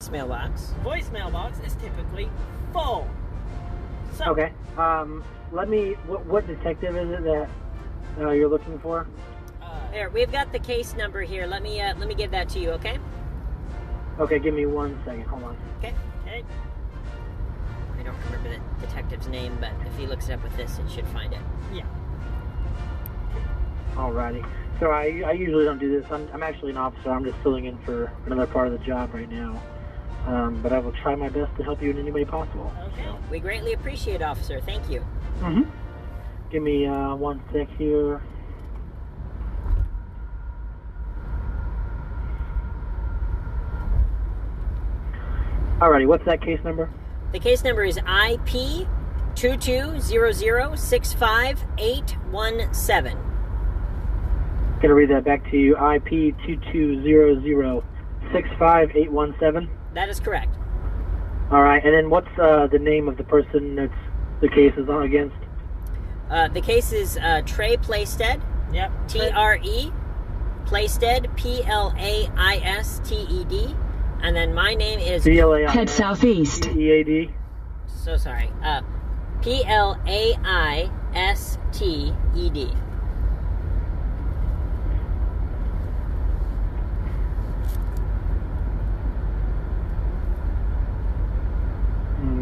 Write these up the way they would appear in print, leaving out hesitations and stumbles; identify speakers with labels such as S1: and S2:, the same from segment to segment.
S1: Voicemail box is typically full. So,
S2: Okay. What detective is it that you're looking for?
S3: There, we've got the case number here. Let me give that to you, okay?
S2: Okay, give me 1 second. Hold on.
S3: Okay. I don't remember the detective's name, but if he looks it up with this, it should find it.
S1: Yeah.
S2: Alrighty. So I usually don't do this. I'm actually an officer. I'm just filling in for another part of the job right now. But I will try my best to help you in any way possible.
S3: Okay. We greatly appreciate it, officer. Thank you.
S2: Mm-hmm. Give me 1 sec here. Alrighty, what's that case number?
S3: The case number is IP 2200658817.
S2: Gonna read that back to you. IP 2200658817.
S3: That is correct.
S2: Alright, and then what's the name of the person that's the case is on against?
S3: The case is Trey Plaisted.
S1: Yep.
S3: T-R-E. Plaisted. Plaisted. And then my name is...
S2: P-L-A-I-S.
S4: Head southeast.
S2: P-E-A-D.
S3: So sorry. Plaisted.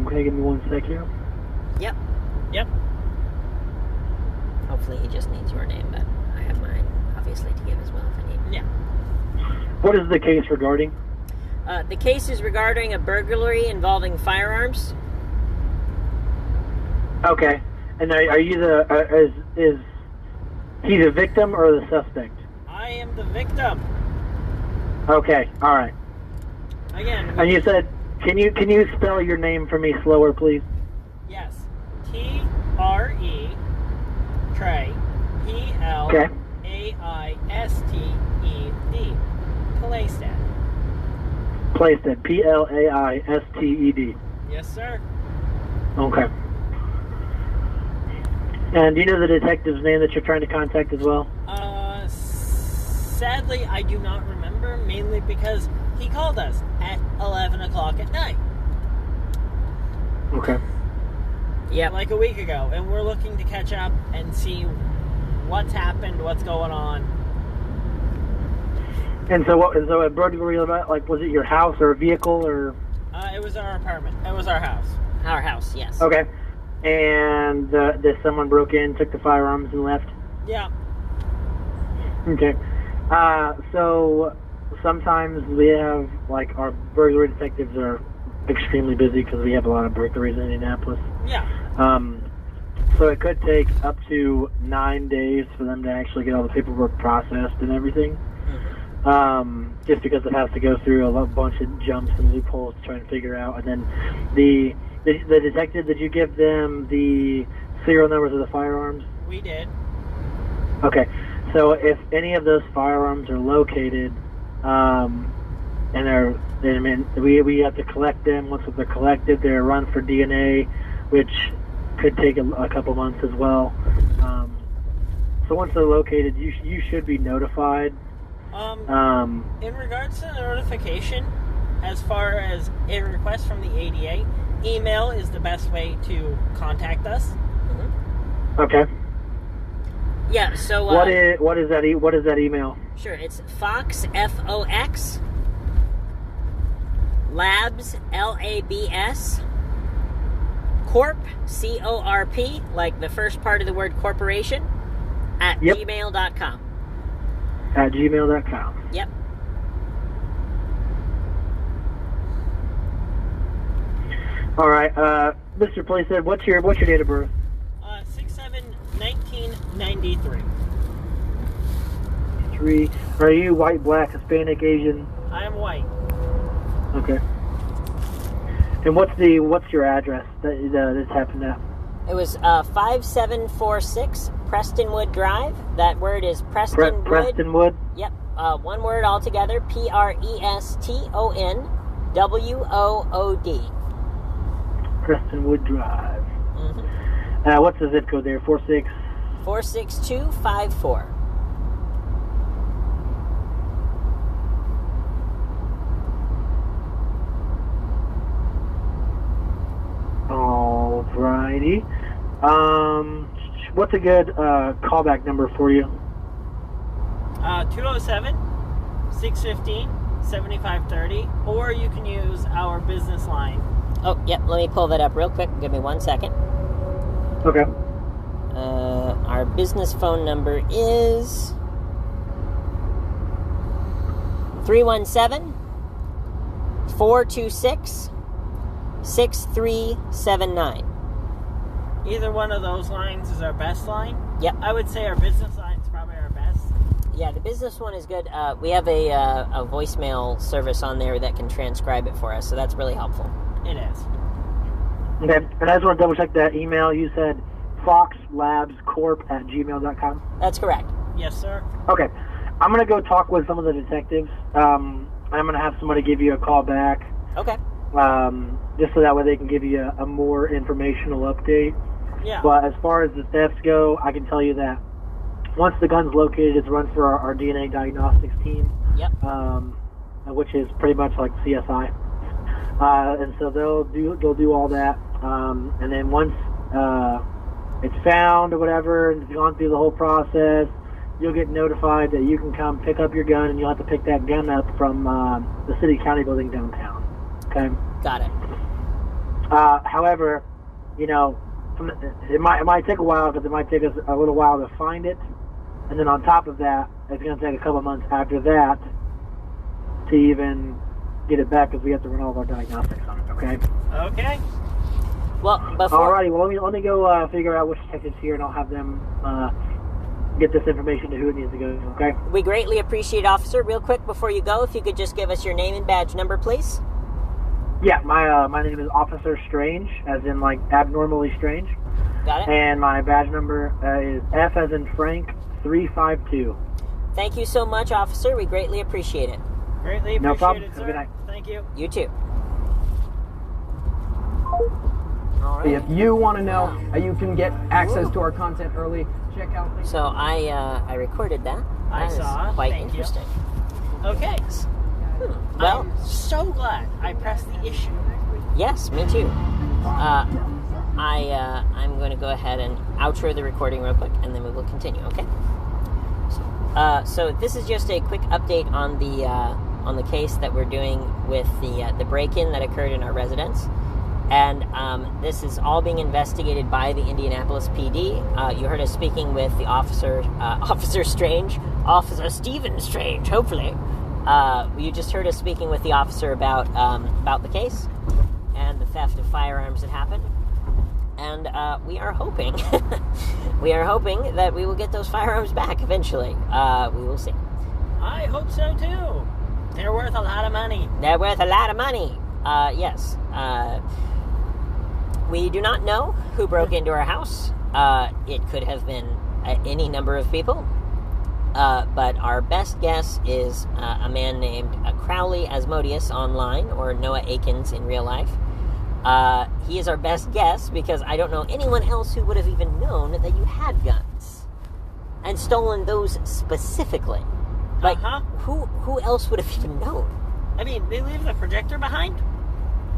S2: Okay, give me 1 sec here.
S3: Yep.
S1: Yep.
S3: Hopefully he just needs your name, but I have mine, obviously, to give as well if I need.
S1: Yeah.
S2: What is the case regarding?
S3: The case is regarding a burglary involving firearms.
S2: Okay. And are you the... is he the victim or the suspect?
S1: I am the victim.
S2: Okay, alright.
S1: Again.
S2: And you said... Can you spell your name for me slower, please?
S1: Yes. T-R-E, Trey, P-L-A-I-S-T-E-D. Plaisted.
S2: Plaisted. P-L-A-I-S-T-E-D.
S1: Yes, sir.
S2: Okay. And do you know the detective's name that you're trying to contact as well?
S1: Sadly, I do not remember, mainly because he called us at 11 o'clock at night.
S2: Okay.
S3: Yep.
S1: Like a week ago, and we're looking to catch up and see what's happened, what's going on.
S2: And so what? So a burglary about? Like, was it your house or a vehicle or?
S1: It was our apartment. It was our house.
S3: Our house, yes.
S2: Okay. And someone broke in, took the firearms, and left.
S1: Yeah.
S2: Okay. So sometimes we have, like, our burglary detectives are extremely busy because we have a lot of burglaries in Indianapolis.
S1: Yeah.
S2: So it could take up to 9 days for them to actually get all the paperwork processed and everything.
S3: Mm-hmm.
S2: Just because it has to go through a bunch of jumps and loopholes to try and figure out. And then the detective, did you give them the serial numbers of the firearms?
S1: We did.
S2: Okay. So if any of those firearms are located, we have to collect them. Once they're collected, they're run for DNA, which could take a couple months as well. So once they're located, you should be notified.
S1: In regards to the notification, as far as a request from the ADA, email is the best way to contact us.
S3: Mm-hmm.
S2: Okay.
S3: Yeah. So
S2: what is that email?
S3: Sure, it's Fox F-O-X Labs L-A-B-S Corp C-O-R-P, like the first part of the word corporation, at gmail.com.
S2: At gmail.com.
S3: Yep.
S2: All right, Mr. Plaisted, what's your date of birth?
S1: 6/7/1993.
S2: 3. Are you white, black, Hispanic, Asian?
S1: I am white.
S2: Okay. And what's your address that's happened at?
S3: It was 5746 Prestonwood Drive. That word is Prestonwood.
S2: Prestonwood?
S3: Yep. One word altogether. Prestonwood.
S2: Prestonwood Drive.
S3: Mm-hmm.
S2: What's the zip code there? 46?
S3: 46254.
S2: PD. What's a good callback number for you?
S1: 207-615-7530, or you can use our business line.
S3: Oh, yep, let me pull that up real quick. Give me 1 second.
S2: Okay.
S3: Our business phone number is 317-426-6379.
S1: Either one of those lines is our best line.
S3: Yep.
S1: I would say our business line is probably our best.
S3: Yeah, the business one is good. We have a voicemail service on there that can transcribe it for us, so that's really helpful.
S1: It is.
S2: Okay, and I just want to double check that email. You said foxlabscorp@gmail.com?
S3: That's correct.
S1: Yes, sir.
S2: Okay, I'm going to go talk with some of the detectives. I'm going to have somebody give you a call back.
S3: Okay.
S2: Just so that way they can give you a more informational update.
S1: Yeah.
S2: But as far as the thefts go, I can tell you that once the gun's located, it's run for our DNA diagnostics team.
S3: Yep.
S2: Which is pretty much like CSI. And so they'll do all that. And then once it's found or whatever, and it's gone through the whole process, you'll get notified that you can come pick up your gun, and you'll have to pick that gun up from the city county building downtown. Okay.
S3: Got it.
S2: However, it might take a while, because it might take us a little while to find it, and then on top of that, it's going to take a couple months after that to even get it back, because we have to run all of our diagnostics on it. Okay.
S1: Okay.
S3: Well, before...
S2: Alrighty. Well, let me go figure out which detective's here, and I'll have them get this information to who it needs to go to. Okay.
S3: We greatly appreciate, officer. Real quick before you go, if you could just give us your name and badge number, please.
S2: Yeah, my name is Officer Strange, as in like abnormally strange.
S3: Got it.
S2: And my badge number is F as in Frank 352.
S3: Thank you so much, officer. We greatly appreciate it.
S1: Greatly appreciate
S2: No problem.
S1: it,
S2: Have
S1: sir.
S2: a good night.
S1: Thank you.
S3: You too. All right.
S4: If you want to know how you can get access to our content early, check out...
S3: So I recorded that.
S1: I
S3: That is
S1: saw.
S3: quite
S1: Thank you.
S3: interesting.
S1: Okay.
S3: Well,
S1: I'm so glad I pressed the issue.
S3: yes, me too. I'm going to go ahead and outro the recording real quick, and then we will continue. Okay. So this is just a quick update on the case that we're doing with the break-in that occurred in our residence, and this is all being investigated by the Indianapolis PD. You heard us speaking with the Officer Strange, Officer Stephen Strange, hopefully. You just heard us speaking with the officer about the case and the theft of firearms that happened, and we are hoping that we will get those firearms back eventually. We will see.
S1: I hope so too. They're worth a lot of money.
S3: They're worth a lot of money. Yes. We do not know who broke into our house. It could have been any number of people. But our best guess is a man named Crowley Asmodeus online, or Noah Akins in real life. He is our best guess because I don't know anyone else who would have even known that you had guns and stolen those specifically. Like, who else would have even known?
S1: I mean, they leave the projector behind?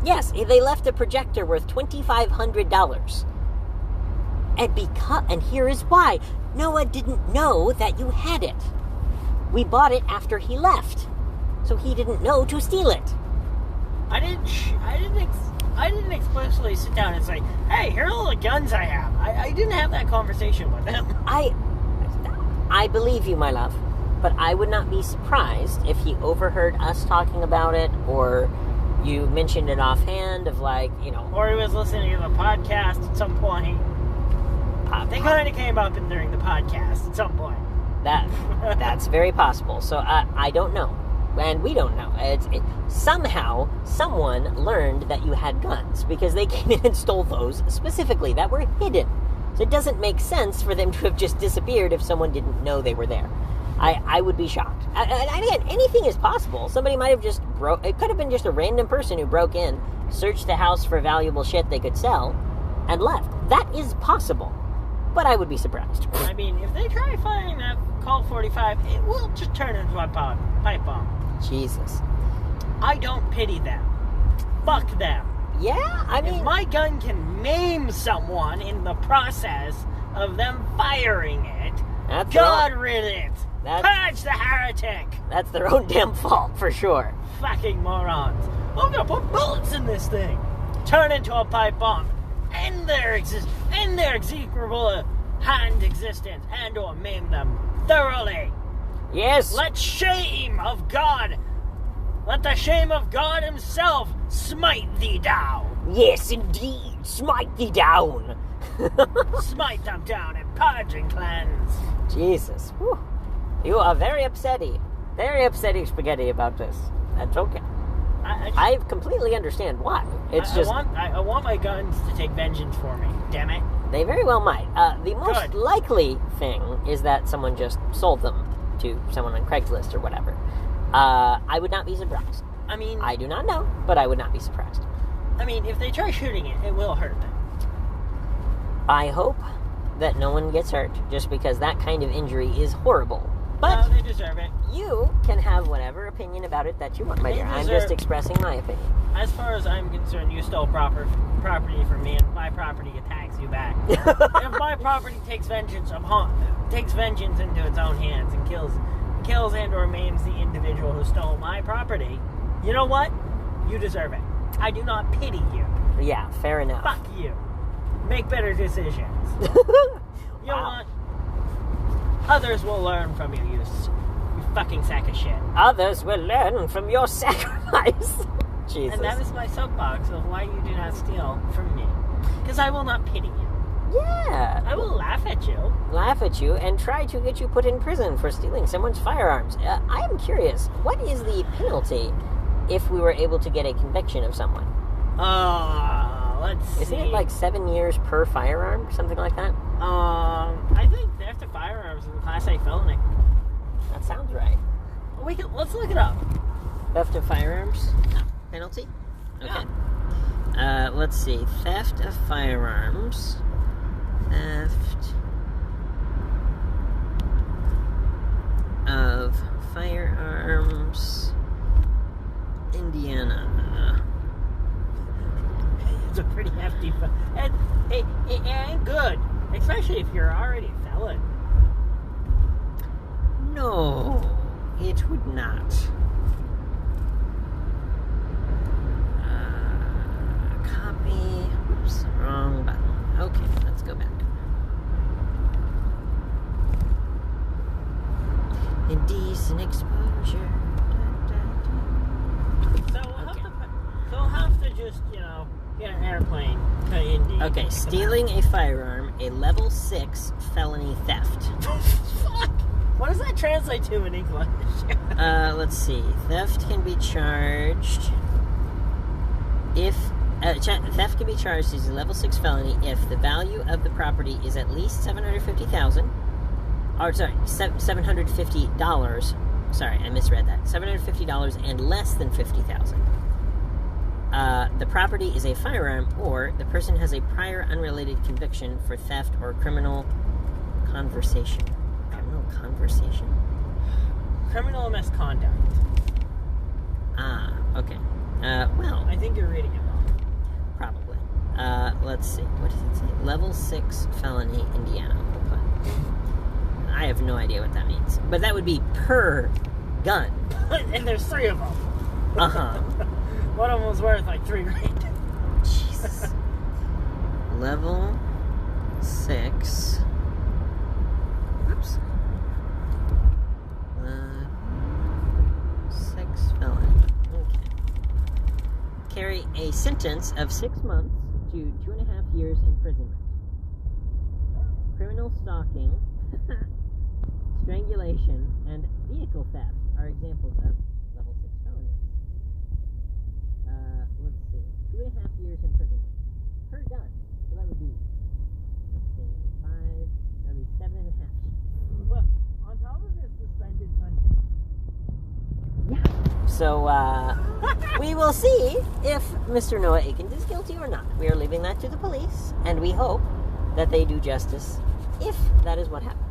S3: Yes, they left a projector worth $2,500. And here is why. Noah didn't know that you had it. We bought it after he left, so he didn't know to steal it.
S1: I didn't explicitly sit down and say, "Hey, here are all the guns I have." I didn't have that conversation with him.
S3: I believe you, my love, but I would not be surprised if he overheard us talking about it, or you mentioned it offhand of
S1: or he was listening to the podcast at some point. They kind of came up during the podcast at some point.
S3: That's very possible. So I don't know, and we don't know. Somehow someone learned that you had guns because they came in and stole those specifically that were hidden. So it doesn't make sense for them to have just disappeared if someone didn't know they were there. I would be shocked. And again, anything is possible. Somebody might have just it could have been just a random person who broke in, searched the house for valuable shit they could sell, and left. That is possible. But I would be surprised.
S1: I mean, if they try firing that Colt 45, it will just turn into a pipe bomb.
S3: Jesus.
S1: I don't pity them. Fuck them.
S3: Yeah, I mean...
S1: If my gun can maim someone in the process of them firing it, God rid it! Purge the heretic!
S3: That's their own damn fault, for sure.
S1: Fucking morons. I'm gonna put bullets in this thing! Turn into a pipe bomb! End their execrable hand existence, and or maim them thoroughly!
S3: Yes!
S1: Let the shame of God himself smite thee down!
S3: Yes, indeed! Smite thee down!
S1: Smite them down and purge and cleanse!
S3: Jesus. Whew. You are very upsetty. Very upsetty spaghetti about this. That's okay. I completely understand why.
S1: I want my guns to take vengeance for me. Damn it.
S3: They very well might. The most likely thing is that someone just sold them to someone on Craigslist or whatever. I would not be surprised.
S1: I mean...
S3: I do not know, but I would not be surprised.
S1: I mean, if they try shooting it, it will hurt them.
S3: I hope that no one gets hurt, just because that kind of injury is horrible. But
S1: they deserve it.
S3: You can have whatever opinion about it that you want, my dear. I'm just expressing my opinion.
S1: As far as I'm concerned, you stole property from me, and my property attacks you back. If my property takes vengeance into its own hands and kills and or maims the individual who stole my property, you know what? You deserve it. I do not pity you.
S3: Yeah, fair enough.
S1: Fuck you. Make better decisions. You know what? Others will learn from you, you fucking sack of shit.
S3: Others will learn from your sacrifice. Jesus.
S1: And that is my soapbox of why you do not steal from me. Because I will not pity you.
S3: Yeah.
S1: I will laugh at you.
S3: Laugh at you and try to get you put in prison for stealing someone's firearms. I am curious, what is the penalty if we were able to get a conviction of someone?
S1: Let's see.
S3: Isn't it like 7 years per firearm? Something like that?
S1: I think theft of firearms is a Class A felony.
S3: That sounds right.
S1: Let's look it up.
S3: Theft of firearms? Penalty? Okay. Yeah. Let's see. Theft of firearms. Theft of firearms. Indiana.
S1: It's a pretty hefty and good. Especially if you're already a felon.
S3: No, it would not. Copy. Oops, wrong button. Okay, let's go back. Indecent exposure.
S1: So we'll have to just, get an airplane to Indy.
S3: Okay, stealing a firearm, a level 6 felony theft.
S1: Fuck! What does that translate to in English?
S3: Let's see. Theft can be charged if... theft can be charged as a level 6 felony if the value of the property is at least $750,000. Or, sorry, $750. Sorry, I misread that. $750 and less than $50,000. The property is a firearm, or the person has a prior unrelated conviction for theft or criminal conversation. Criminal conversation?
S1: Criminal misconduct.
S3: Ah, okay. Well...
S1: I think you're reading it wrong.
S3: Probably. Let's see. What does it say? Level 6 felony, Indiana. I have no idea what that means. But that would be per gun.
S1: And there's 3 of them.
S3: Uh-huh.
S1: One of them was worth like $3,000.
S3: Jesus. Level 6. Oops. 6 felony. Okay. Carry a sentence of 6 months to 2.5 years imprisonment. Criminal stalking, strangulation, and vehicle theft are examples of level 6 felonies. Let's see. 2.5 years imprisonment per gun. So that would be, let's see, 5, that would be 7.5.
S1: Well, on top of this suspended sentence.
S3: Yeah. So, we will see if Mr. Noah Akins is guilty or not. We are leaving that to the police, and we hope that they do justice if that is what happened.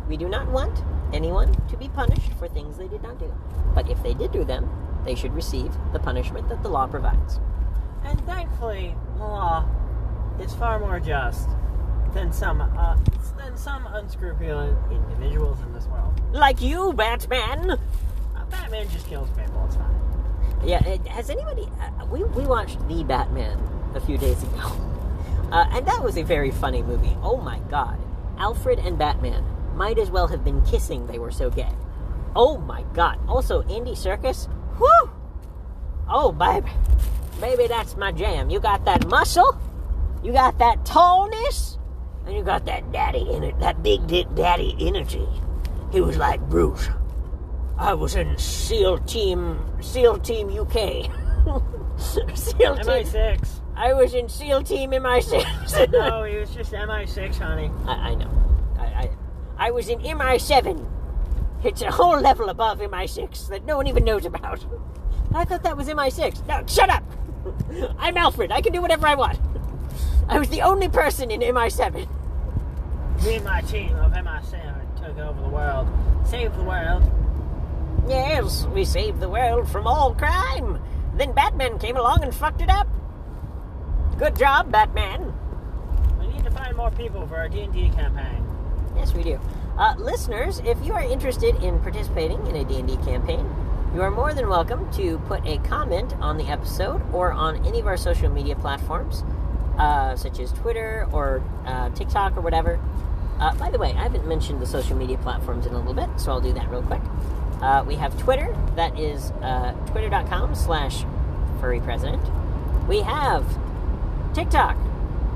S3: We do not want anyone to be punished for things they did not do. But if they did do them, they should receive the punishment that the law provides.
S1: And thankfully, the law is far more just than some unscrupulous individuals in this world.
S3: Like you, Batman!
S1: Batman just kills people, it's fine.
S3: Yeah, has anybody... we watched The Batman a few days ago. And that was a very funny movie. Oh my god. Alfred and Batman might as well have been kissing, they were so gay. Oh my god. Also, Andy Serkis. Whew! Oh, baby. Baby, that's my jam. You got that muscle, you got that tallness, and you got that that big dick daddy energy. He was like, Bruce, I was in SEAL Team UK. SEAL Team
S1: MI6.
S3: I was in SEAL Team MI6.
S1: No, he was just MI6, honey.
S3: I know. I was in MI7. It's a whole level above MI6 that no one even knows about. I thought that was MI6. No, shut up! I'm Alfred. I can do whatever I want. I was the only person in MI7.
S1: Me and my team of MI7 took over the world. Saved the world.
S3: Yes, we saved the world from all crime. Then Batman came along and fucked it up. Good job, Batman.
S1: We need to find more people for our D&D campaign.
S3: Yes, we do. Listeners, if you are interested in participating in a D&D campaign, you are more than welcome to put a comment on the episode or on any of our social media platforms, such as Twitter or TikTok or whatever. By the way, I haven't mentioned the social media platforms in a little bit, so I'll do that real quick. We have Twitter, that is twitter.com/furrypresident. We have TikTok,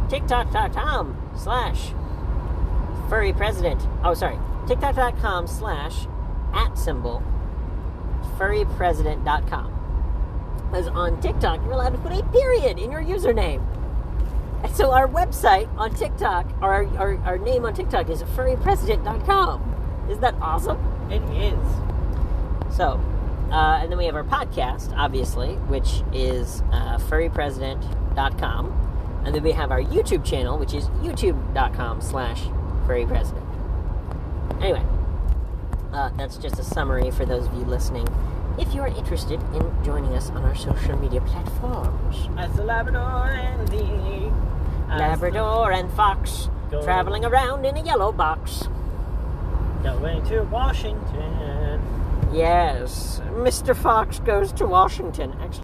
S3: tiktok.com/furrypresident. Oh, sorry, tiktok.com/@furrypresident.com. Because on TikTok, you're allowed to put a period in your username. And so our website on TikTok, our name on TikTok is furrypresident.com. Isn't that awesome?
S1: It is.
S3: So, and then we have our podcast, obviously, which is furrypresident.com. And then we have our YouTube channel, which is youtube.com/furrypresident. Anyway, that's just a summary for those of you listening. If you are interested in joining us on our social media platforms.
S1: As the Labrador and the...
S3: Labrador and Fox traveling around in a yellow box.
S1: Going to Washington.
S3: Yes, Mr. Fox goes to Washington. Actually,